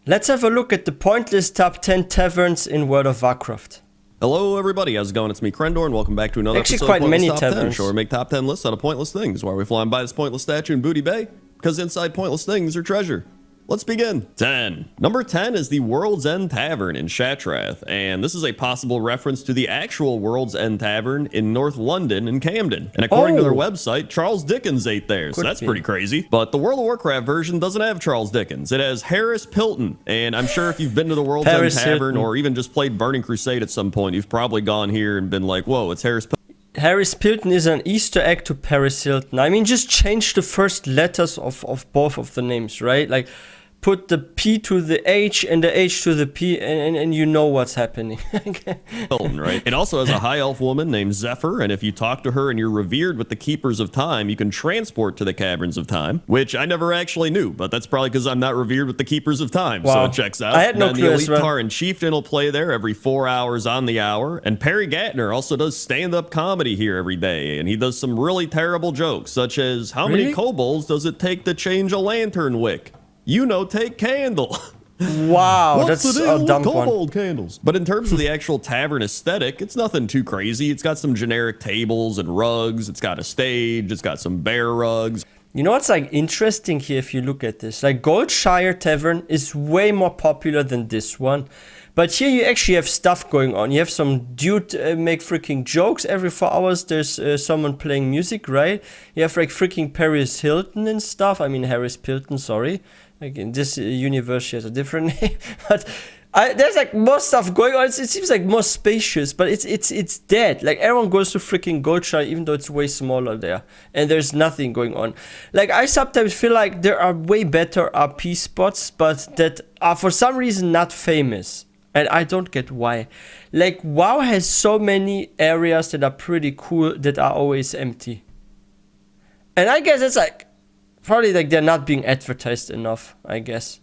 Let's have a look at the pointless top 10 taverns in World of Warcraft. Hello everybody, how's it going? It's me, Crendor, and welcome back to another Actually, episode quite of many Pointless Top 10, taverns. show where we make top 10 lists out of pointless things, where we flying by this pointless statue in Booty Bay, because inside pointless things are treasure. Let's begin. 10. Number 10 is the World's End Tavern in Shatrath, and this is a possible reference to the actual World's End Tavern in North London and Camden. And according to their website, Charles Dickens ate there, so that's pretty crazy. But the World of Warcraft version doesn't have Charles Dickens. It has Harris Pilton, and I'm sure if you've been to the World's End Tavern or even just played Burning Crusade at some point, you've probably gone here and been like, whoa, it's Harris Pilton. Harris Pilton is an Easter egg to Paris Hilton. I mean, just change the first letters of both of the names, right? Like, put the P to the H and the H to the P, and you know what's happening. Hilton, right? It also has a high elf woman named Zephyr, and if you talk to her and you're revered with the Keepers of Time, you can transport to the Caverns of Time, which I never actually knew, but that's probably because I'm not revered with the Keepers of Time, so it checks out. I had no clue. clue The as Elite well. Taran Chieftain will play there every 4 hours on the hour, and Perry Gattner also does stand-up comedy here every day, and he does some really terrible jokes, such as, how many kobolds does it take to change a lantern wick? You know, take candle. Wow, What's that's the deal a with dumb kobold candles? But in terms of the actual tavern aesthetic, it's nothing too crazy. It's got some generic tables and rugs. It's got a stage. It's got some bear rugs. You know what's like interesting here if you look at this? Like Goldshire Tavern is way more popular than this one. But here you actually have stuff going on. You have some dude make freaking jokes every 4 hours. There's someone playing music, right? You have like freaking Paris Hilton and stuff. I mean Harris Pilton, sorry. Like in this universe she has a different name. But there's like more stuff going on. It seems like more spacious, but it's dead. Like everyone goes to freaking Goldshire, even though it's way smaller there, and there's nothing going on. Like I sometimes feel like there are way better RP spots, but that are for some reason not famous, and I don't get why. Like WoW has so many areas that are pretty cool that are always empty, and I guess it's like probably like they're not being advertised enough, I guess.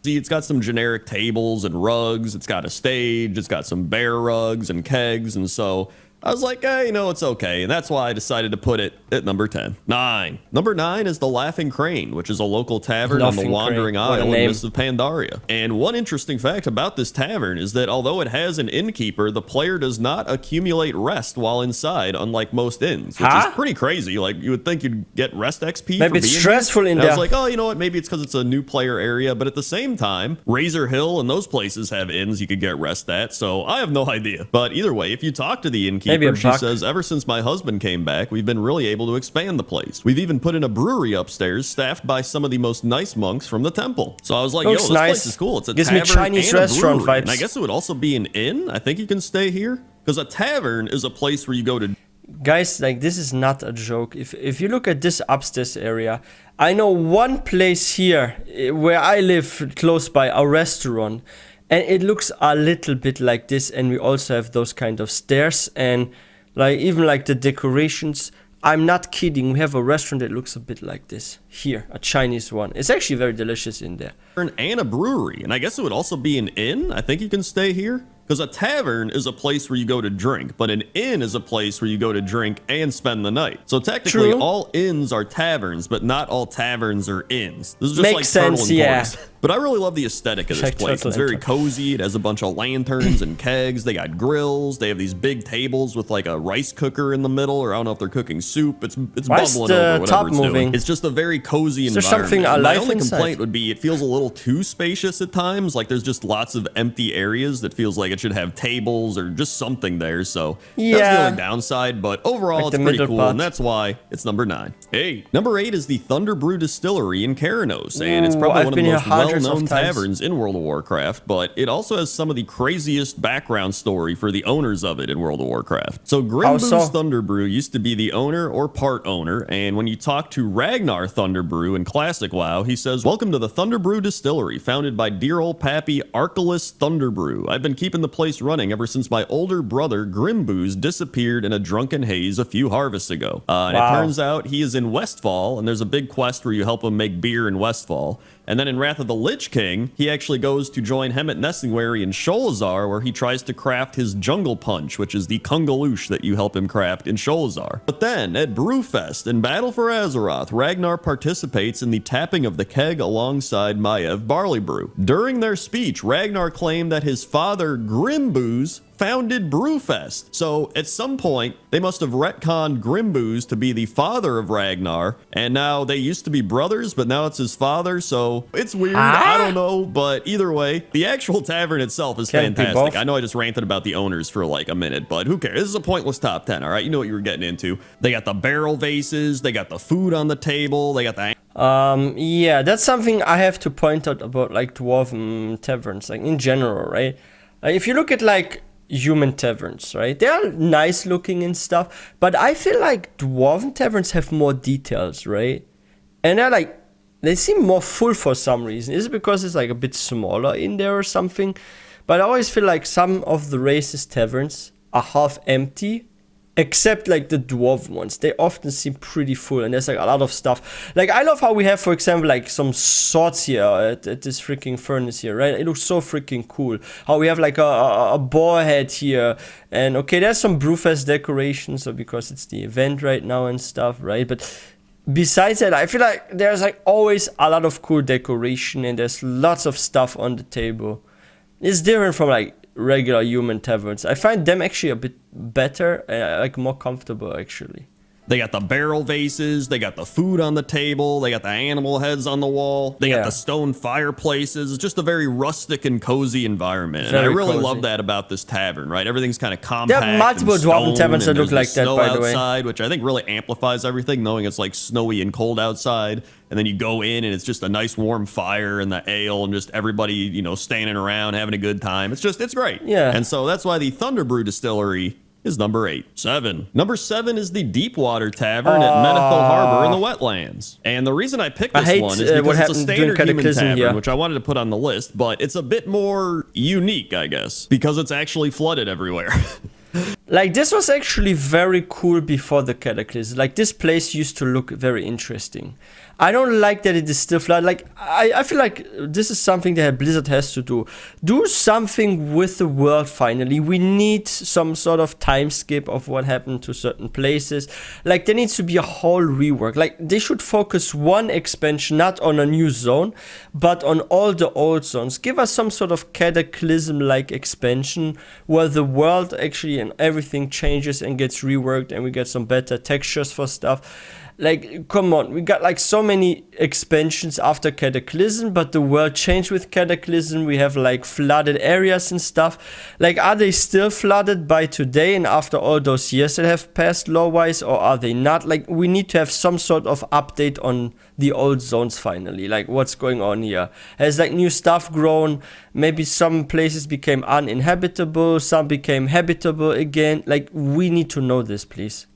It's got some generic tables and rugs. It's got a stage. It's got some bear rugs and kegs. And so I was like, you know, it's okay. And that's why I decided to put it at number 10. 9. Number 9 is the Laughing Crane, which is a local tavern on the Wandering Isle in the midst of Pandaria. And one interesting fact about this tavern is that although it has an innkeeper, the player does not accumulate rest while inside, unlike most inns, which is pretty crazy. Like, you would think you'd get rest XP Maybe it's stressful in there. I was like, oh, you know what? Maybe it's because it's a new player area. But at the same time, Razor Hill and those places have inns you could get rest at. So I have no idea. But either way, if you talk to the innkeeper, she says, ever since my husband came back, we've been really able to expand the place. We've even put in a brewery upstairs staffed by some of the most nice monks from the temple. So I was like, yo, this place is cool. It's a tavern and Chinese restaurant vibes. And I guess it would also be an inn. I think you can stay here. Because a tavern is a place where you go to... Guys, like this is not a joke. If you look at this upstairs area, I know one place here where I live close by, a restaurant. And it looks a little bit like this. And we also have those kind of stairs and... like, even like the decorations, I'm not kidding. We have a restaurant that looks a bit like this. Here, a Chinese one. It's actually very delicious in there. And a brewery. And I guess it would also be an inn. I think you can stay here. Because a tavern is a place where you go to drink, but an inn is a place where you go to drink and spend the night. So technically, all inns are taverns, but not all taverns are inns. This is just Makes like sense, Turtle and Porgs. But I really love the aesthetic of this place. It's very cozy. It has a bunch of lanterns and kegs. They got grills. They have these big tables with like a rice cooker in the middle, or I don't know if they're cooking soup. It's bubbling over, whatever it's doing. It's just a very cozy environment. My only complaint would be it feels a little too spacious at times. Like there's just lots of empty areas that feels like it should have tables or just something there. So that's the only downside. But overall, like it's pretty cool, and that's why it's number 9. 8. Number 8 is the Thunder Brew Distillery in Keranos, and it's probably one of the most well-known taverns in World of Warcraft, but it also has some of the craziest background story for the owners of it in World of Warcraft. So Grimboo's Thunder Brew used to be the owner or part owner, and when you talk to Ragnar Thunder Brew in Classic WoW, he says, "Welcome to the Thunder Brew Distillery, founded by dear old pappy Archelaus Thunder Brew. I've been keeping the place running ever since my older brother Grimboo's disappeared in a drunken haze a few harvests ago. And it turns out he is in Westfall, and there's a big quest where you help him make beer in Westfall. And then in Wrath of the Lich King, he actually goes to join Hemet Nestingwary in Sholazar, where he tries to craft his Jungle Punch, which is the Kungaloosh that you help him craft in Sholazar. But then, at Brewfest, in Battle for Azeroth, Ragnar participates in the tapping of the keg alongside Maiev Barley Brew. During their speech, Ragnar claimed that his father, Grimbooz, founded Brewfest. So at some point, they must have retconned Grimbooz to be the father of Ragnar, and now they used to be brothers, but now it's his father, so it's weird. I don't know, but either way, the actual tavern itself is fantastic. I know I just ranted about the owners for like a minute, but who cares? This is a pointless top 10, all right? You know what you were getting into. They got the barrel vases, they got the food on the table, they got the... Yeah, that's something I have to point out about like dwarven taverns, like in general, right? If you look at like human taverns, right? They are nice looking and stuff, but I feel like dwarven taverns have more details, right? And they're like, they seem more full for some reason. Is it because it's like a bit smaller in there or something? But I always feel like some of the races taverns are half empty, except like the dwarven ones. They often seem pretty full, and there's like a lot of stuff. Like I love how we have, for example, like some swords here at this freaking furnace here, right? It looks so freaking cool. How we have like a boar head here, and okay, there's some Brewfest decorations, so because it's the event right now and stuff, right? But besides that, I feel like there's like always a lot of cool decoration, and there's lots of stuff on the table. It's different from like regular human taverns. I find them actually a bit better, like more comfortable actually. They got the barrel vases, they got the food on the table, they got the animal heads on the wall, they got the stone fireplaces. It's just a very rustic and cozy environment. And I really love that about this tavern, right? Everything's kind of compact. There are multiple dwarven taverns that look like that, by the way. Outside, which I think really amplifies everything, knowing it's like snowy and cold outside. And then you go in and it's just a nice warm fire and the ale and just everybody, you know, standing around having a good time. It's great. Yeah. And so that's why the Thunderbrew Distillery is number 8. 7. Number 7 is the Deepwater Tavern at Menethil Harbor in the Wetlands. And the reason I picked this one is because it's a standard human tavern, which I wanted to put on the list, but it's a bit more unique, I guess, because it's actually flooded everywhere. Like, this was actually very cool before the Cataclysm. Like, this place used to look very interesting. I don't like that it is still flooded. Like, I feel like this is something that Blizzard has to do. Do something with the world, finally. We need some sort of time skip of what happened to certain places. Like, there needs to be a whole rework. Like, they should focus one expansion, not on a new zone, but on all the old zones. Give us some sort of Cataclysm-like expansion where the world actually and everything changes and gets reworked and we get some better textures for stuff. Like, come on, we got like so many expansions after Cataclysm, but the world changed with Cataclysm. We have like flooded areas and stuff. Like, are they still flooded by today and after all those years that have passed lore-wise, or are they not? Like, we need to have some sort of update on the old zones finally. Like, what's going on here? Has like new stuff grown? Maybe some places became uninhabitable, some became habitable again. Like, we need to know this, please.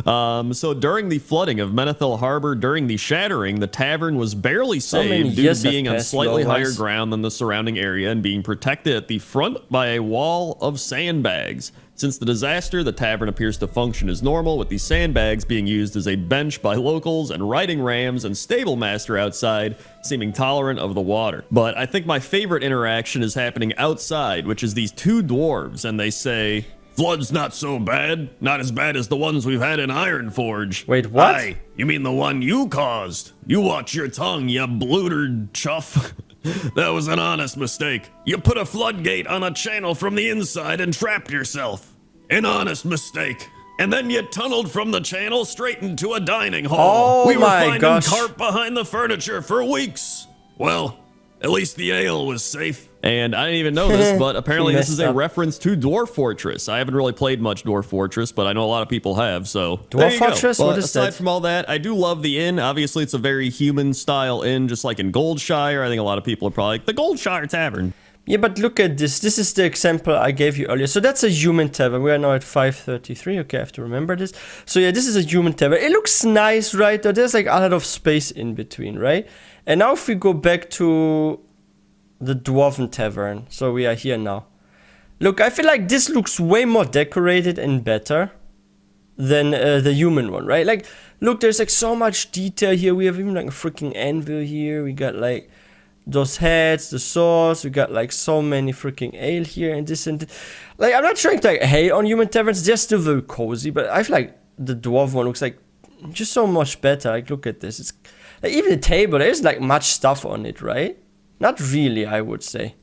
So during the flooding of Menethil Harbor, during the shattering, the tavern was barely saved due to being on slightly higher ground than the surrounding area and being protected at the front by a wall of sandbags. Since the disaster, the tavern appears to function as normal, with the sandbags being used as a bench by locals and riding rams and stable master outside, seeming tolerant of the water. But I think my favorite interaction is happening outside, which is these two dwarves, and they say, "Flood's not so bad. Not as bad as the ones we've had in Ironforge." Wait, what? Aye, you mean the one you caused? You watch your tongue, you blootered chuff. That was an honest mistake. You put a floodgate on a channel from the inside and trapped yourself. An honest mistake. And then you tunneled from the channel straight into a dining hall. We were finding carp behind the furniture for weeks. Well, at least the ale was safe. And I didn't even know this, but apparently this is a reference to Dwarf Fortress. I haven't really played much Dwarf Fortress, but I know a lot of people have, so Dwarf Fortress? But what is aside that? from all that, I do love the inn. Obviously, it's a very human-style inn, just like in Goldshire. I think a lot of people are probably like, the Goldshire Tavern. Yeah, but look at this. This is the example I gave you earlier. So that's a human tavern. We are now at 5:33. Okay, I have to remember this. So yeah, this is a human tavern. It looks nice, right? There's like a lot of space in between, right? And now if we go back to the Dwarven Tavern. So we are here now. Look, I feel like this looks way more decorated and better than the human one, right? Like, look, there's like so much detail here. We have even like a freaking anvil here. We got like those heads, the swords. We got like so many freaking ale here and this and that. Like, I'm not trying to like hate on human taverns. They're still very cozy, but I feel like the dwarf one looks like just so much better. Like, look at this. It's like, even the table, there's like much stuff on it, right? Not really, I would say.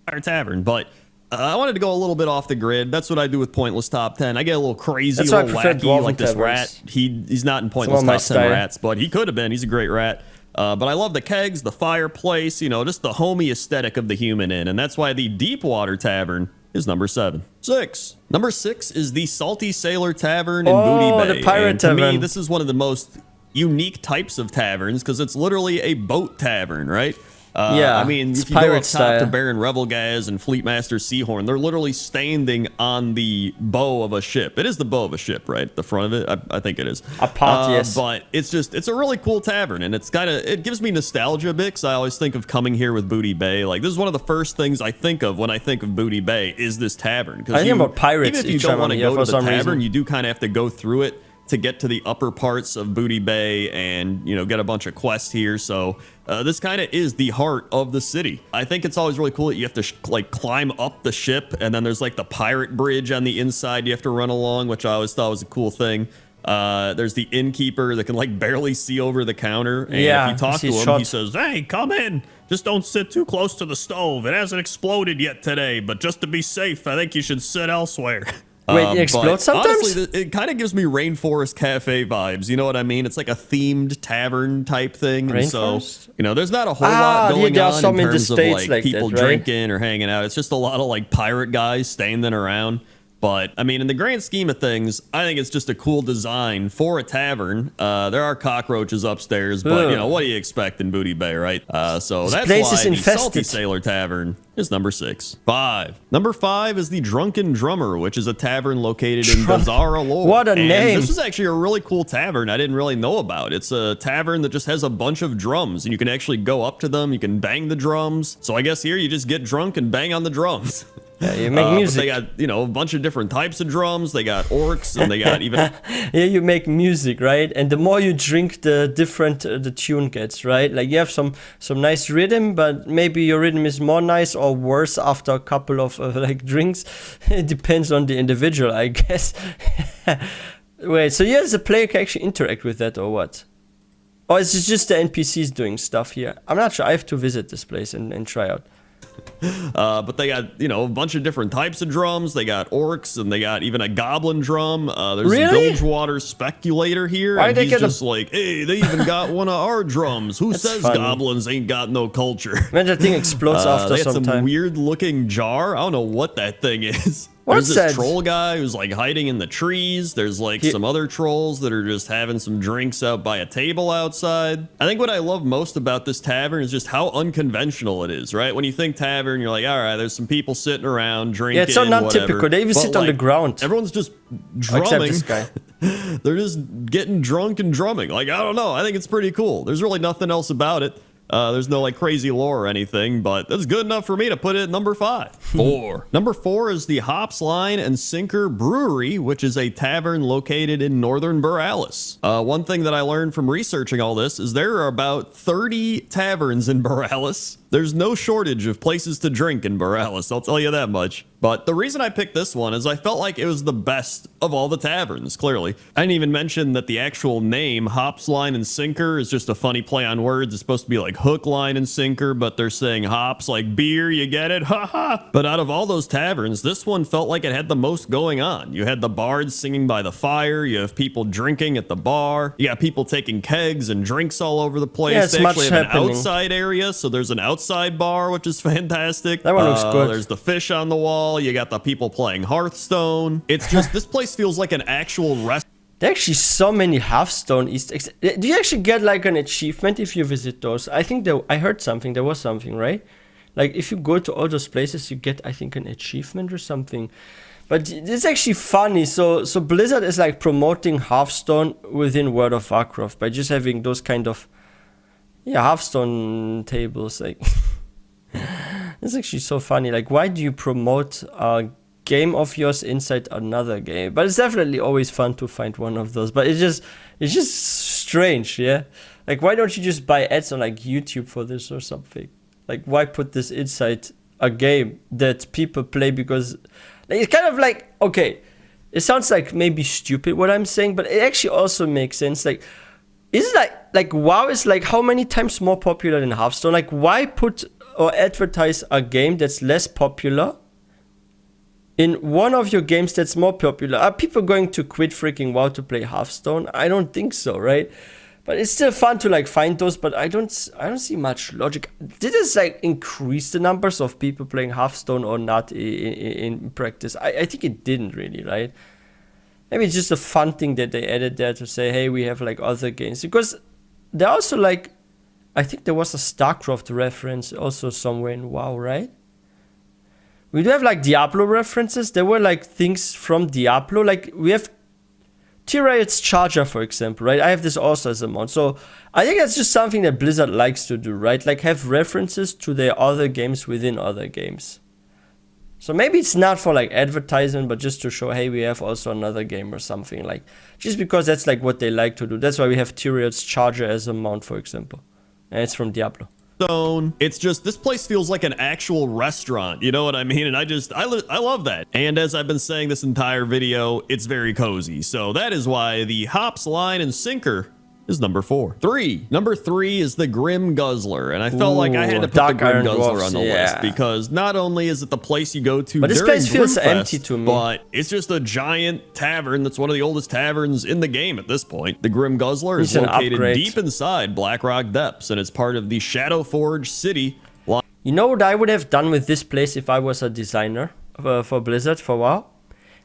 Our tavern, but I wanted to go a little bit off the grid. That's what I do with Pointless Top 10. I get a little crazy, a little wacky, like this rat. He's not in Pointless Top 10 rats, but he could have been. He's a great rat. But I love the kegs, the fireplace, you know, just the homey aesthetic of the human inn. And that's why the Deepwater Tavern is number 7. 6. Number 6 is the Salty Sailor Tavern in Booty Bay. The pirate and tavern. To me, this is one of the most unique types of taverns because it's literally a boat tavern, right? Yeah, I mean, if you go up top to Baron Revelgaz and Fleetmaster Seahorn, they're literally standing on the bow of a ship. It is the bow of a ship, right? The front of it, I think it is. A pot, yes. But it's a really cool tavern, and it gives me nostalgia a bit, because I always think of coming here with Booty Bay. Like, this is one of the first things I think of when I think of Booty Bay, is this tavern. I think about pirates. Even if you don't want to go to the tavern, you do kind of have to go through it to get to the upper parts of Booty Bay and, you know, get a bunch of quests here. So this kind of is the heart of the city. I think it's always really cool that you have to like climb up the ship, and then there's like the pirate bridge on the inside you have to run along, which I always thought was a cool thing. There's the innkeeper that can like barely see over the counter, and if you talk to him, he says, "Hey, come in. Just don't sit too close to the stove. It hasn't exploded yet today, but just to be safe, I think you should sit elsewhere." Wait, it explodes sometimes? Honestly, it kind of gives me Rainforest Cafe vibes. You know what I mean? It's like a themed tavern type thing. And so, you know, there's not a whole lot going on in terms of like people drinking or hanging out. It's just a lot of like pirate guys standing around. But, I mean, in the grand scheme of things, I think it's just a cool design for a tavern. There are cockroaches upstairs, but, you know, what do you expect in Booty Bay, right? So that's why the Salty Sailor Tavern is number 6. 5. Number 5 is the Drunken Drummer, which is a tavern located in Bizarre Lore. What a name! This is actually a really cool tavern I didn't really know about. It's a tavern that just has a bunch of drums, and you can actually go up to them. You can bang the drums. So I guess here you just get drunk and bang on the drums. Yeah, you make music. But they got, you know, a bunch of different types of drums. They got orcs, and they got even... Yeah, you make music, right? And the more you drink, the different the tune gets, right? Like, you have some nice rhythm, but maybe your rhythm is more nice or worse after a couple of, like, drinks. It depends on the individual, I guess. Wait, so yeah, the player can actually interact with that, or what? Or is it just the NPCs doing stuff here? I'm not sure. I have to visit this place and try out. But they got, you know, a bunch of different types of drums. They got orcs, and they got even a goblin drum. There's a Bilgewater Speculator here. Why and they he's just like, hey, they even got one of our drums. Who says funny. Goblins ain't got no culture? Man, that thing explodes after they had some time. Some weird-looking jar. I don't know what that thing is. What's There's this that? troll guy who's like hiding in the trees. There's like some other trolls that are just having some drinks out by a table outside. I think what I love most about this tavern is just how unconventional it is, right? When you think tavern, you're like, all right, there's some people sitting around drinking. Yeah, it's so non-typical. Whatever. They even sit on the ground. Everyone's just drumming. Except this guy. They're just getting drunk and drumming. Like, I don't know. I think it's pretty cool. There's really nothing else about it. There's no like crazy lore or anything, but that's good enough for me to put it at number 5. 4. Number 4 is the Hops Line and Sinker Brewery, which is a tavern located in northern Borealis. One thing that I learned from researching all this is there are about 30 taverns in Borealis. There's no shortage of places to drink in Borealis, I'll tell you that much. But the reason I picked this one is I felt like it was the best of all the taverns, clearly. I didn't even mention that the actual name, Hops, Line, and Sinker, is just a funny play on words. It's supposed to be like hook, line, and sinker, but they're saying hops like beer, you get it? Ha ha! But out of all those taverns, this one felt like it had the most going on. You had the bards singing by the fire, you have people drinking at the bar, you got people taking kegs and drinks all over the place. Yeah, they actually have an outside area, so there's an outside bar, which is fantastic. That one looks good. There's the fish on the wall. You got the people playing Hearthstone. It's just, this place feels like an actual restaurant. There are actually so many Hearthstone Easter eggs. Do you actually get like an achievement if you visit those? I think I heard something. There was something, right? Like if you go to all those places, you get, I think, an achievement or something. But it's actually funny. So Blizzard is like promoting Hearthstone within World of Warcraft by just having those kind of Hearthstone tables. Like it's actually so funny. Like, why do you promote a game of yours inside another game. But it's definitely always fun to find one of those. But it's just strange, yeah? Like, why don't you just buy ads on, like, YouTube for this or something? Like, why put this inside a game that people play? Because like, it's kind of like, okay, it sounds like maybe stupid what I'm saying, but it actually also makes sense. Like, is it like WoW is like how many times more popular than Hearthstone? Like, why put or advertise a game that's less popular in one of your games that's more popular? Are people going to quit freaking WoW to play Hearthstone? I don't think so, right? But it's still fun to like find those, but I don't see much logic. Did this like increase the numbers of people playing Hearthstone or not in practice? I think it didn't really, right? Maybe it's just a fun thing that they added there to say, hey, we have like other games. Because they're also like, I think there was a StarCraft reference also somewhere in WoW, right? We do have like Diablo references. There were like things from Diablo. Like we have Tyrael's Charger, for example, right? I have this also as a mod. So I think that's just something that Blizzard likes to do, right? Like have references to their other games within other games. So maybe it's not for like advertisement, but just to show, hey, we have also another game or something, like just because that's like what they like to do. That's why we have Tyrael's Charger as a mount, for example. And it's from Diablo. It's just, this place feels like an actual restaurant, you know what I mean? And I love that. And as I've been saying this entire video, it's very cozy. So that is why the hops, line, and sinker is number 4. Number 3 is the Grim Guzzler, and I felt like I had to put the Grim Guzzler on the list because not only is it the place you go to, but this place feels empty to me. But it's just a giant tavern that's one of the oldest taverns in the game at this point. The Grim Guzzler is located deep inside Blackrock Depths, and it's part of the Shadowforge city. You know what I would have done with this place if I was a designer for Blizzard for WoW?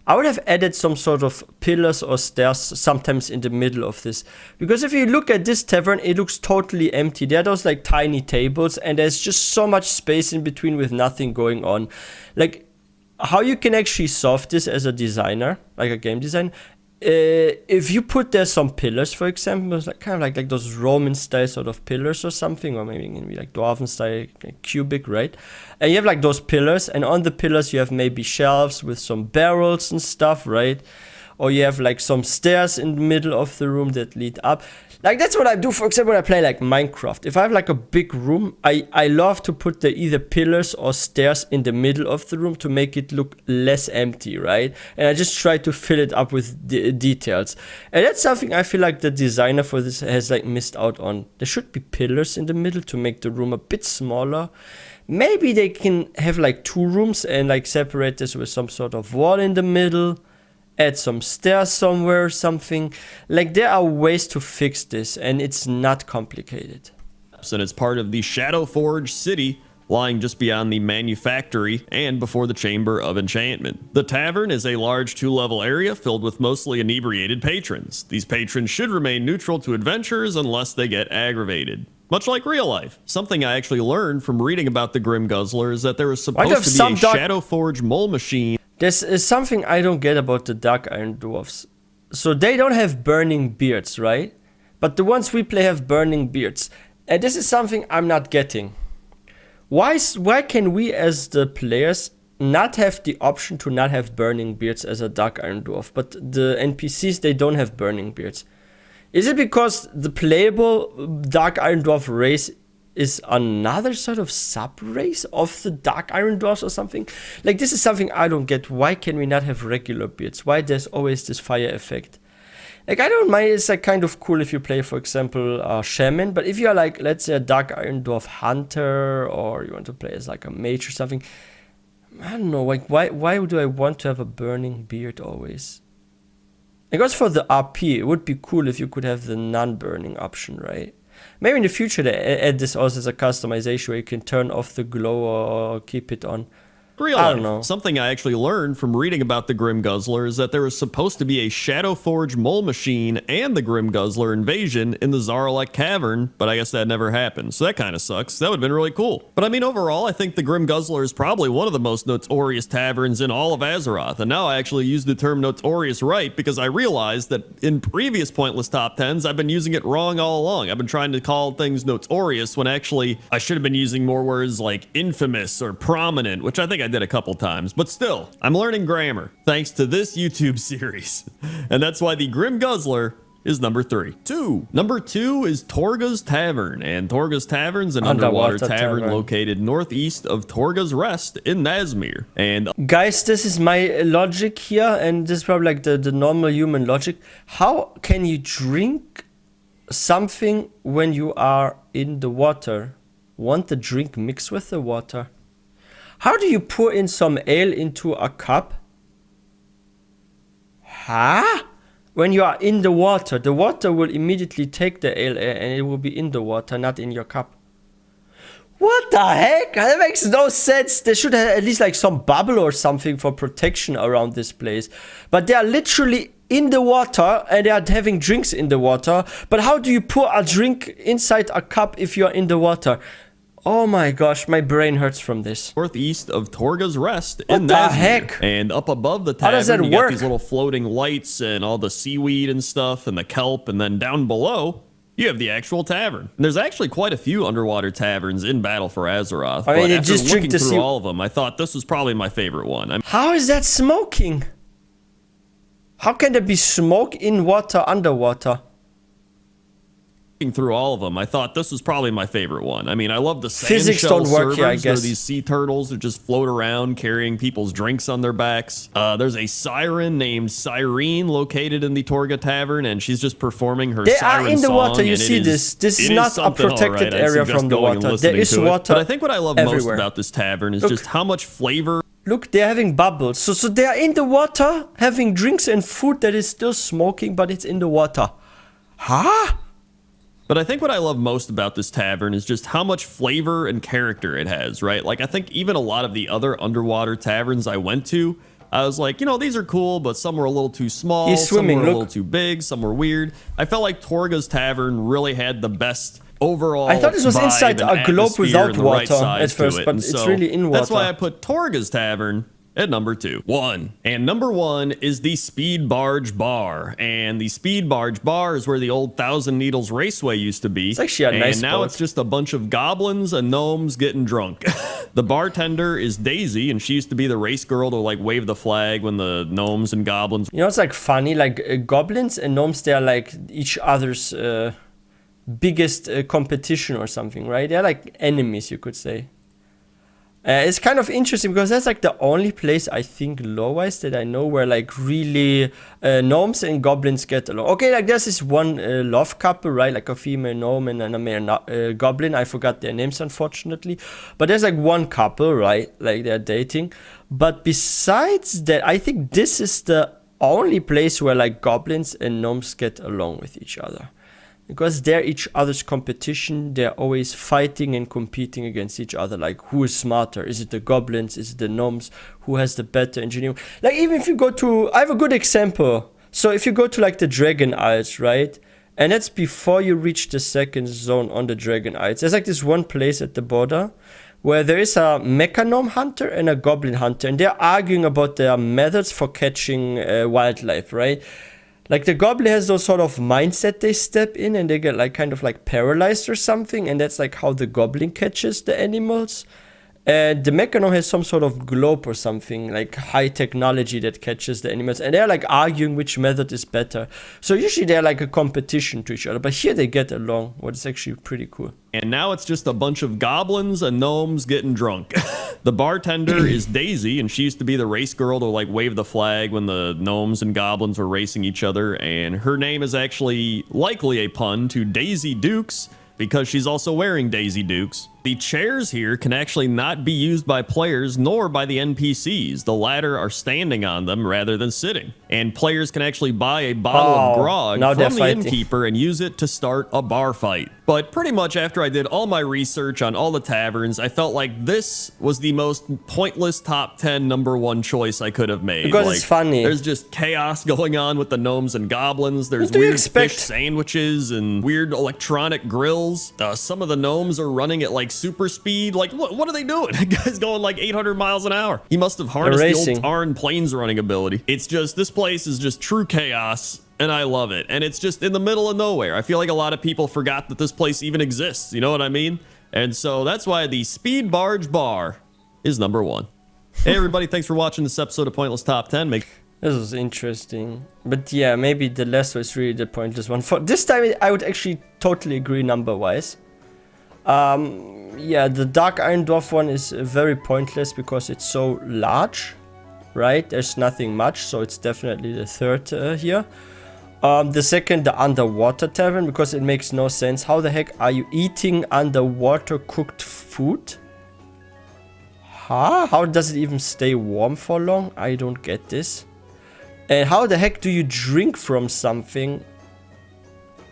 I would have added some sort of pillars or stairs sometimes in the middle of this. Because if you look at this tavern, it looks totally empty. There are those like tiny tables and there's just so much space in between with nothing going on. Like, how you can actually solve this as a designer, like a game designer, if you put there some pillars, for example, like kind of like those Roman style sort of pillars or something, or maybe like Dwarven style, like cubic, right? And you have like those pillars, and on the pillars you have maybe shelves with some barrels and stuff, right? Or you have like some stairs in the middle of the room that lead up. Like that's what I do, for example, when I play like Minecraft. If I have like a big room, I love to put the either pillars or stairs in the middle of the room to make it look less empty, right? And I just try to fill it up with details. And that's something I feel like the designer for this has like missed out on. There should be pillars in the middle to make the room a bit smaller. Maybe they can have like 2 rooms and like separate this with some sort of wall in the middle. Add some stairs somewhere or something. Like there are ways to fix this and it's not complicated. And it's part of the Shadowforge city, lying just beyond the manufactory and before the Chamber of Enchantment. The tavern is a large 2-level area filled with mostly inebriated patrons. These patrons should remain neutral to adventurers unless they get aggravated. Much like real life. Something I actually learned from reading about the Grim Guzzler is that there is supposed to be a Shadowforge mole machine. There's something I don't get about the Dark Iron Dwarfs. So they don't have burning beards, right? But the ones we play have burning beards. And this is something I'm not getting. Why can we as the players not have the option to not have burning beards as a Dark Iron Dwarf, but the NPCs, they don't have burning beards? Is it because the playable Dark Iron Dwarf race is another sort of sub-race of the Dark Iron Dwarfs or something? Like, this is something I don't get. Why can we not have regular beards? Why there's always this fire effect? Like, I don't mind, it's like kind of cool if you play, for example, a Shaman, but if you're like, let's say a Dark Iron Dwarf Hunter, or you want to play as like a mage or something, I don't know, like, why do I want to have a burning beard always? Because for the RP, it would be cool if you could have the non-burning option, right? Maybe in the future they add this also as a customization where you can turn off the glow or keep it on. Real life. I don't know. Something I actually learned from reading about the Grim Guzzler is that there was supposed to be a Shadowforge mole machine and the Grim Guzzler invasion in the Zaralek Cavern, but I guess that never happened, so that kind of sucks. That would have been really cool. But I mean, overall, I think the Grim Guzzler is probably one of the most notorious taverns in all of Azeroth, and now I actually use the term notorious right because I realized that in previous pointless top 10s, I've been using it wrong all along. I've been trying to call things notorious when actually I should have been using more words like infamous or prominent, which I think I snagged it a couple times, but still, I'm learning grammar thanks to this YouTube series. And that's why the Grim Guzzler is number 3. Number 2 is Torga's Tavern, and Torga's Tavern's an underwater tavern located northeast of Torga's Rest in Nazmir. And guys, this is my logic here, and this is probably like the normal human logic. How can you drink something when you are in the water? Want the drink mixed with the water? How do you pour in some ale into a cup? Huh? When you are in the water will immediately take the ale and it will be in the water, not in your cup. What the heck? That makes no sense. There should have at least like some bubble or something for protection around this place. But they are literally in the water and they are having drinks in the water. But how do you pour a drink inside a cup if you are in the water? Oh my gosh, my brain hurts from this. Northeast of Torga's Rest in Nazmir. What the heck? And up above the tavern, you got these little floating lights and all the seaweed and stuff and the kelp. And then down below, you have the actual tavern. And there's actually quite a few underwater taverns in Battle for Azeroth. I mean, but after just looking through all of them, I thought this was probably my favorite one. How is that smoking? How can there be smoke in water underwater? Through all of them, I thought this was probably my favorite one. I mean, I love the physics don't work here, I guess. There are these sea turtles that just float around carrying people's drinks on their backs. There's a siren named Cyrene located in the Torga Tavern, and she's just performing her siren song. They are in the water, you see this. This is not a protected area from the water. There is water. But I think what I love most about this tavern is just how much flavor. Look, they're having bubbles. So they are in the water, having drinks and food that is still smoking, but it's in the water. Huh? But I think what I love most about this tavern is just how much flavor and character it has, right? Like, I think even a lot of the other underwater taverns I went to, I was like, you know, these are cool, but some were a little too small, He's swimming, some were a little too big, some were weird. I felt like Torga's Tavern really had the best overall I thought this was inside a globe without water at first, but it's really in water. That's why I put Torga's Tavern at number 2. And number 1 is the Speed Barge Bar. And the Speed Barge Bar is where the old Thousand Needles Raceway used to be. It's actually a nice And now boat. it's just a bunch of goblins and gnomes getting drunk. The bartender is Daisy, and she used to be the race girl to like wave the flag when the gnomes and goblins. You know, it's like funny, like goblins and gnomes, they are like each other's biggest competition or something, right? They're like enemies, you could say. It's kind of interesting because that's like the only place I think lore-wise that I know where like really gnomes and goblins get along. Okay, like there's this one love couple, right? Like a female gnome and a male goblin. I forgot their names, unfortunately. But there's like one couple, right? Like they're dating. But besides that, I think this is the only place where like goblins and gnomes get along with each other. Because they're each other's competition, they're always fighting and competing against each other. Like, who is smarter? Is it the goblins? Is it the gnomes? Who has the better engineering? Like, even if you go to... I have a good example. So, if you go to, like, the Dragon Isles, right? And that's before you reach the second zone on the Dragon Isles. There's, like, this one place at the border where there is a mecha gnome hunter and a goblin hunter. And they're arguing about their methods for catching wildlife, right? Like the goblin has those sort of mindset they step in and they get like kind of like paralyzed or something, and that's like how the goblin catches the animals. And the Mechano has some sort of globe or something, like high technology that catches the animals. And they're like arguing which method is better. So usually they're like a competition to each other. But here they get along, what is actually pretty cool. And now it's just a bunch of goblins and gnomes getting drunk. The bartender is Daisy, and she used to be the race girl to like wave the flag when the gnomes and goblins were racing each other. And her name is actually likely a pun to Daisy Dukes, because she's also wearing Daisy Dukes. The chairs here can actually not be used by players nor by the NPCs. The latter are standing on them rather than sitting. And players can actually buy a bottle of grog from the innkeeper and use it to start a bar fight. But pretty much after I did all my research on all the taverns, I felt like this was the most pointless top 10 number 1 choice I could have made. Because it's funny. There's just chaos going on with the gnomes and goblins. There's weird fish sandwiches and weird electronic grills. Some of the gnomes are running at like super speed. Like, what are they doing? The guy's going like 800 miles an hour. He must have harnessed the old Tarn planes running ability. It's just, this place is just true chaos, and I love it. And it's just in the middle of nowhere. I feel like a lot of people forgot that this place even exists. You know what I mean? And so that's why the Speed Barge Bar is number 1. Hey everybody, thanks for watching this episode of Pointless Top 10. This was interesting. But yeah, maybe the last was really the pointless one. For this time, I would actually totally agree number-wise. Yeah, the Dark Iron Dwarf one is very pointless because it's so large, right? There's nothing much, so it's definitely the third here. The second, the Underwater Tavern, because it makes no sense. How the heck are you eating underwater cooked food? Huh? How does it even stay warm for long? I don't get this. And how the heck do you drink from something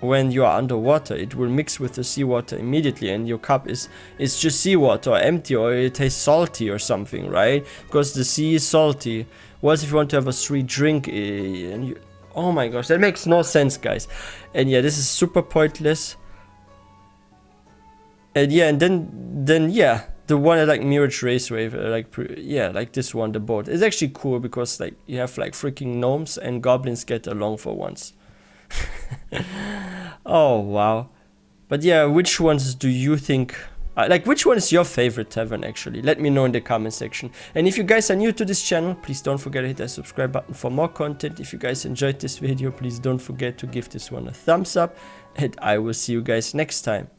when you are underwater? It will mix with the seawater immediately, and your cup is just seawater or empty, or it tastes salty or something, right? Because the sea is salty. What if you want to have a sweet drink and you... Oh my gosh, that makes no sense, guys. And yeah, this is super pointless. And yeah, and then yeah, the one I like, Mirage Raceway, like this one, the boat. It's actually cool because like you have like freaking gnomes and goblins get along for once. Oh wow. But yeah, which ones do you think, like which one is your favorite tavern actually? Let me know in the comment section. And if you guys are new to this channel, please don't forget to hit that subscribe button for more content. If you guys enjoyed this video, please don't forget to give this one a thumbs up, and I will see you guys next time.